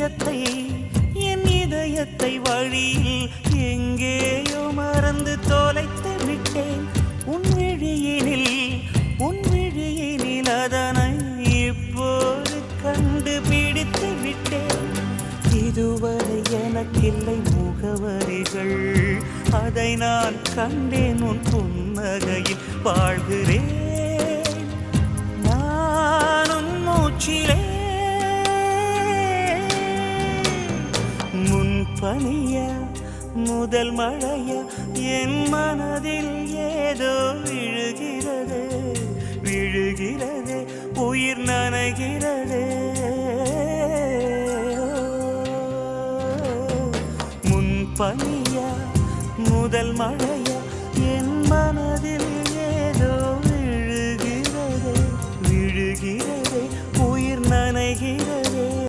என் இதயத்தை வழியில் எங்கேயோ மறந்து தொலைத்து விட்டேன். உன் விழியினில் அதனை இப்போது கண்டுபிடித்து விட்டேன். இதுவரை எனக்கில்லை முகவரிகள், அதை நான் கண்டேன் உன் புன்னகையில். வாழ்கிறேன் நான் உன் மூச்சிலே. முன்பனியா முதல் மழையா என் மனதில் ஏதோ விழுகிறது, உயிர் நனைகிறது. முன்பனியா முதல் மழை